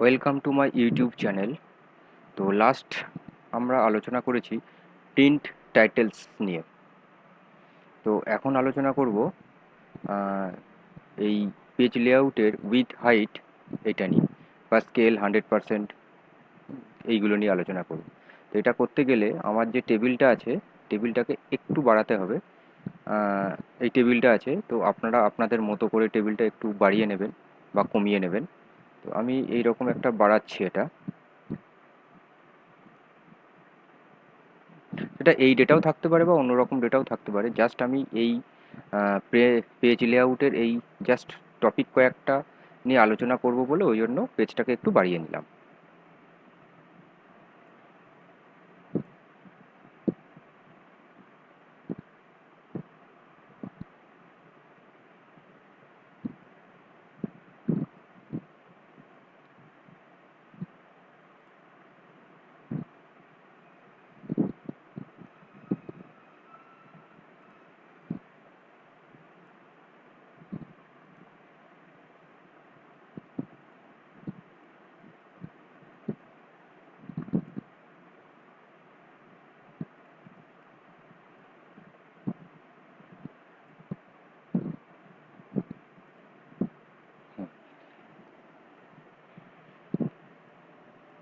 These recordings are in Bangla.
Welcome to my YouTube channel. তো লাস্ট আমরা আলোচনা করেছি প্রিন্ট টাইটেলস নিয়ে। তো এখন আলোচনা করব আহ, এই পেজ লেআউটের উইথ হাইট এটা নিয়ে, বা স্কেল 100% এইগুলো নিয়ে আলোচনা করব। তো এটা করতে গেলে আমার যে টেবিলটা আছে, টেবিলটাকে একটু বাড়াতে হবে। আহ, এই টেবিলটা আছে, তো আপনারা আপনাদের মতো করে টেবিলটা একটু বাড়িয়ে নেবেন বা কমিয়ে নেবেন। তো আমি এই রকম একটা বাড়াচ্ছি এটা। সেটা এই ডেটাও থাকতে পারে বা অন্য রকম ডেটাও থাকতে পারে। জাস্ট আমি এই পেজ লেআউটের এই জাস্ট টপিক কয়েকটা নিয়ে আলোচনা করব বলে ওই জন্য পেজটাকে একটু বাড়িয়ে নিলাম।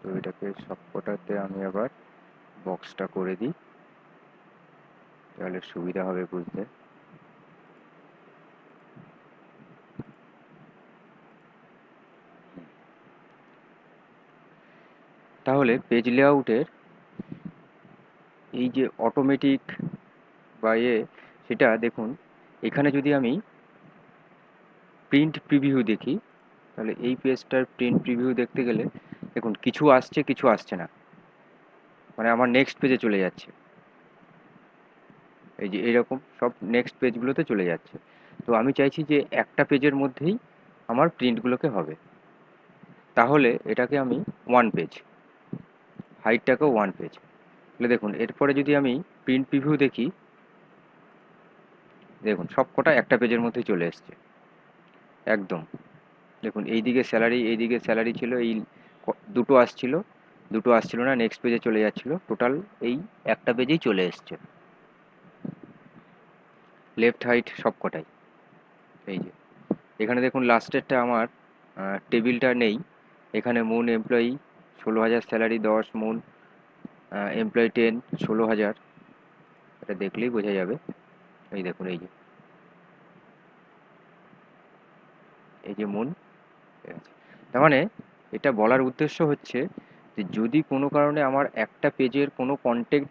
তো এটাকে সবকটাতে আমি আবার বক্সটা করে দিই, তাহলে সুবিধা হবে বুঝতে। তাহলে পেজ লেআউটের এই যে অটোমেটিক বা সেটা দেখুন, এখানে যদি আমি প্রিন্ট প্রিভিউ দেখি, তাহলে এই পেজটার প্রিন্ট প্রিভিউ দেখতে গেলে দেখুন কিছু আসছে কিছু আসছে না, মানে আমার নেক্সট পেজে চলে যাচ্ছে। এই যে এরকম সব নেক্সট পেজগুলোতে চলে যাচ্ছে। তো আমি চাইছি যে একটা পেজের মধ্যেই আমার প্রিন্টগুলোকে হবে। তাহলে এটাকে আমি ওয়ান পেজ, হাইটটাকেও ওয়ান পেজ। তাহলে দেখুন এরপরে যদি আমি প্রিন্ট প্রিভিউ দেখি, দেখুন সবকটা একটা পেজের মধ্যেই চলে এসছে একদম। দেখুন এইদিকে স্যালারি, এইদিকে স্যালারি ছিল, এই দুটো আসছিল, দুটো আসছিল না, নেক্সট পেজে চলে যাচ্ছিল, টোটাল এই একটা পেজেই চলে এসছে লেফট হাইট সবকটাই। এই যে এখানে দেখুন লাস্টেরটা আমার টেবিলটা নেই। এখানে moon employee 16,000, salary 10, moon employee 10, 16,000। এটা দেখলেই বোঝা যাবে। এই দেখুন এই যে মুন। ঠিক আছে। তার মানে এটা বলার উদ্দেশ্য হচ্ছে যে যদি কোনো কারণে আমার একটা পেজের কোনো কন্টেন্ট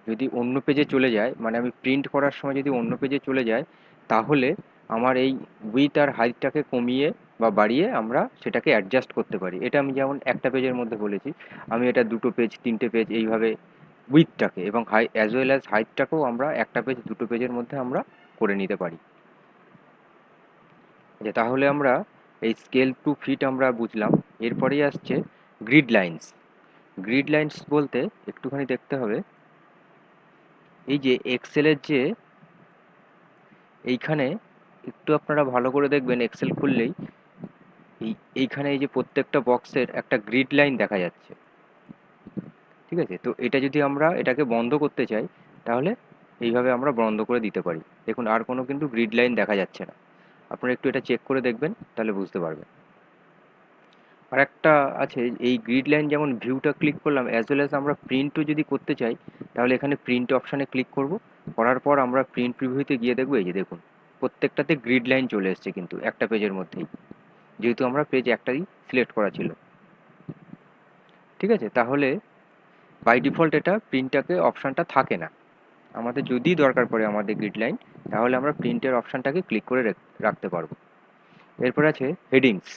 যদি অন্য পেজে চলে যায়, মানে আমি প্রিন্ট করার সময় যদি অন্য পেজে চলে যায়, তাহলে আমার এই উইথ আর হাইটটাকে কমিয়ে বা বাড়িয়ে আমরা সেটাকে অ্যাডজাস্ট করতে পারি। এটা আমি যেমন একটা পেজের মধ্যে বলেছি, আমি এটা দুটো পেজ, তিনটে পেজ, এইভাবে উইথটাকে এবং হাই অ্যাজ ওয়েল অ্যাজ হাইটটাকেও আমরা একটা পেজ, দুটো পেজের মধ্যে আমরা করে নিতে পারি। যে তাহলে আমরা এই স্কেল টু ফিট আমরা বুঝলাম। এরপরেই আসছে গ্রিড লাইন্স। গ্রিড লাইন্স বলতে একটুখানি দেখতে হবে, এই যে এক্সেলের যে এইখানে একটু আপনারা ভালো করে দেখবেন, এক্সেল খুললেই এইখানে এই যে প্রত্যেকটা বক্সের একটা গ্রিড লাইন দেখা যাচ্ছে। ঠিক আছে, তো এটা যদি আমরা এটাকে বন্ধ করতে চাই, তাহলে এইভাবে আমরা বন্ধ করে দিতে পারি। দেখুন আর কোনো কিন্তু গ্রিড লাইন দেখা যাচ্ছে না। আপনারা একটু এটা চেক করে দেখবেন, তাহলে বুঝতে পারবেন। আর একটা আছে, এই গ্রিড লাইন যেমন ভিউটা ক্লিক করলাম, অ্যাজ ওয়েল অ্যাজ আমরা প্রিন্টও যদি করতে চাই, তাহলে এখানে প্রিন্ট অপশানে ক্লিক করব। করার পর আমরা প্রিন্ট প্রিভিউতে গিয়ে দেখবো, এই যে দেখুন প্রত্যেকটাতে গ্রিড লাইন চলে এসছে কিন্তু একটা পেজের মধ্যেই, যেহেতু আমরা পেজ একটাই সিলেক্ট করা ছিল। ঠিক আছে, তাহলে বাই ডিফল্ট এটা প্রিন্টটাকে অপশানটা থাকে না। আমাদের যদি দরকার পড়ে আমাদের গ্রিড লাইন, তাহলে আমরা প্রিন্টের অপশানটাকে ক্লিক করে রাখতে পারবো। এরপর আছে হেডিংস।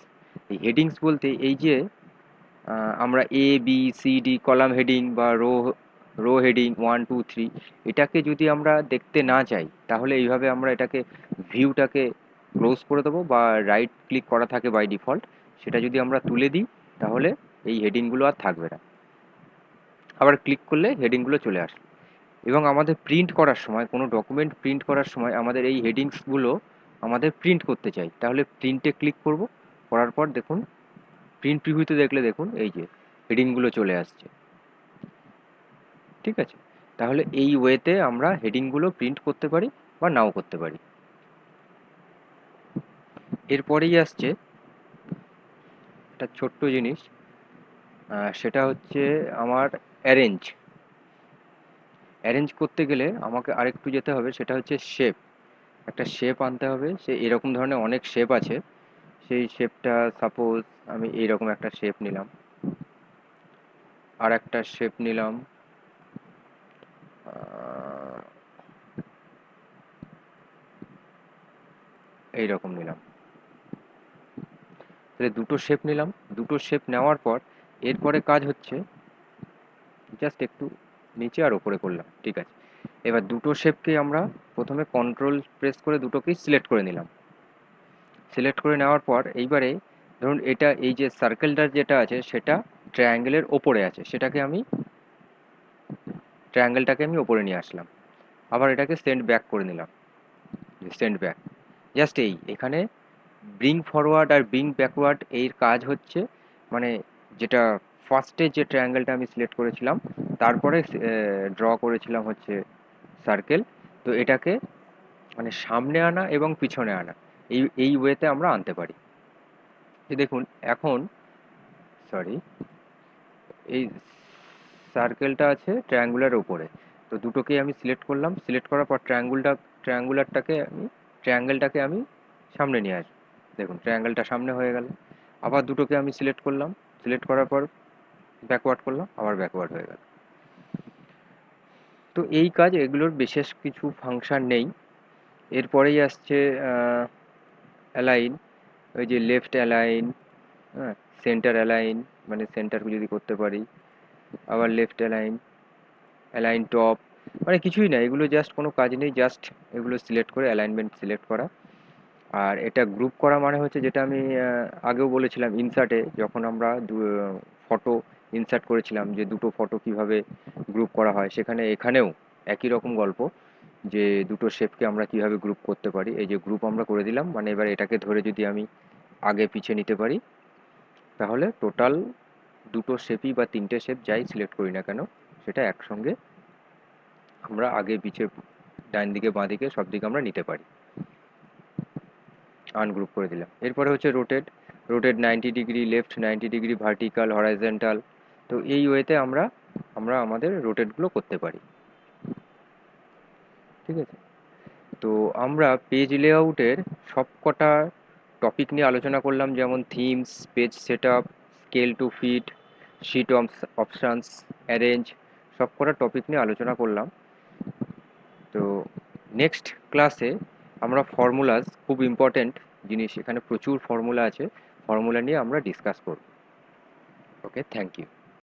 এই হেডিংস বলতে এই যে আমরা A B C D column heading বা রো রো হেডিং 1 2 3, এটাকে যদি আমরা দেখতে না চাই, তাহলে এইভাবে আমরা এটাকে ভিউটাকে ক্লোজ করে দেবো, বা রাইট ক্লিক করা থাকে বাই ডিফল্ট, সেটা যদি আমরা তুলে দিই, তাহলে এই হেডিংগুলো আর থাকবে না। আবার ক্লিক করলে হেডিংগুলো চলে আসবে। এবং আমাদের প্রিন্ট করার সময়, কোনো ডকুমেন্ট প্রিন্ট করার সময় আমাদের এই হেডিংসগুলো আমাদের প্রিন্ট করতে চাই, তাহলে প্রিন্টে ক্লিক করব। করার পর দেখুন প্রিন্ট প্রিভিউতে দেখলে দেখুন এই যে হেডিংগুলো চলে আসছে, ঠিক আছে? তাহলে এই ওয়েতে আমরা হেডিংগুলো প্রিন্ট করতে পারি বা নাও করতে পারি। এরপরেই আসছে একটা ছোট্ট জিনিস, সেটা হচ্ছে আমার অ্যারেঞ্জ। অ্যারেঞ্জ করতে গেলে আমাকে আরেকটু যেতে হবে, সেটা হচ্ছে শেপ। একটা শেপ আনতে হবে, সে এরকম ধরনের অনেক শেপ আছে। সেই শেপটা সাপোজ আমি এইরকম একটা শেপ নিলাম, আর একটা শেপ নিলাম এইরকম নিলাম। তাহলে দুটো শেপ নিলাম। দুটো শেপ নেওয়ার পর এরপরে কাজ হচ্ছে জাস্ট একটু নিচে আর ওপরে করলাম, ঠিক আছে? এবার দুটো শেপকে আমরা প্রথমে কন্ট্রোল প্রেস করে দুটোকেই সিলেক্ট করে নিলাম। সিলেক্ট করে নেওয়ার পর এইবারে ধরুন এটা এই যে সার্কেলটা যেটা আছে সেটা ট্রায়াঙ্গেলের ওপরে আছে, সেটাকে আমি ট্রায়াঙ্গেলটাকে আমি ওপরে নিয়ে আসলাম। আবার এটাকে সেন্ড ব্যাক করে নিলাম, সেন্ড ব্যাক। জাস্ট এখানে ব্রিং ফরওয়ার্ড আর ব্রিং ব্যাকওয়ার্ড এর কাজ হচ্ছে মানে যেটা ফার্স্টে যে ট্রায়াঙ্গেলটা আমি সিলেক্ট করেছিলাম তারপরে ড্র করেছিলাম হচ্ছে সার্কেল, তো এটাকে মানে সামনে আনা এবং পিছনে আনা এই ওয়েতে আমরা আনতে পারি। এই দেখুন এখন, সরি, এই সার্কেলটা আছে ট্রায়াঙ্গুলার উপরে, তো দুটোকেই আমি সিলেক্ট করলাম। সিলেক্ট করার পর ট্রায়াঙ্গেলটাকে আমি সামনে নিয়ে আসবো। দেখুন ট্রায়াঙ্গেলটা সামনে হয়ে গেল। আবার দুটোকে আমি সিলেক্ট করলাম, সিলেক্ট করার পর ব্যাকওয়ার্ড করলাম, আবার ব্যাকওয়ার্ড হয়ে গেল। তো এই কাজ, এগুলোর বিশেষ কিছু ফাংশন নেই। এরপরেই আসছে অ্যালাইন, ওই যে লেফট অ্যালাইন, হ্যাঁ, সেন্টার অ্যালাইন, মানে সেন্টার যদি করতে পারি, আবার লেফট অ্যালাইন, অ্যালাইন টপ, মানে কিছুই না, এগুলো জাস্ট কোনো কাজ নেই, জাস্ট এগুলো সিলেক্ট করে অ্যালাইনমেন্ট সিলেক্ট করা। আর এটা গ্রুপ করা মানে হচ্ছে যেটা আমি আগেও বলেছিলাম ইনসার্টে, যখন আমরা ফটো ইনসার্ট করেছিলাম যে দুটো ফটো কিভাবে গ্রুপ করা হয়, সেখানে এখানেও একই রকম গল্প, যে দুটো শেপকে আমরা কিভাবে গ্রুপ করতে পারি। এই যে গ্রুপ আমরা করে দিলাম, মানে এবার এটাকে ধরে যদি আমি আগে পিছে নিতে পারি, তাহলে টোটাল দুটো শেপই বা তিনটে শেপ যাই সিলেক্ট করি না কেন, সেটা একসঙ্গে আমরা আগে পিছে ডান দিকে বাঁ দিকে সব দিকে আমরা নিতে পারি। আনগ্রুপ করে দিলাম। এরপরে হচ্ছে rotate. Rotate 90 degree, left 90 degree, vertical, horizontal. তো এই ওয়েতে আমরা আমরা আমাদের রোটেটগুলো করতে পারি, ঠিক আছে? তো আমরা পেজ লেআউটের সবকটা টপিক নিয়ে আলোচনা করলাম, যেমন themes, page setup, scale to fit, sheet options, arrange, সবকটা টপিক নিয়ে আলোচনা করলাম। তো নেক্সট ক্লাসে আমরা ফর্মুলাস, খুব ইম্পর্ট্যান্ট জিনিস, এখানে প্রচুর ফর্মুলা আছে, ফর্মুলা নিয়ে আমরা ডিসকাস করব। ওকে, থ্যাংক ইউ।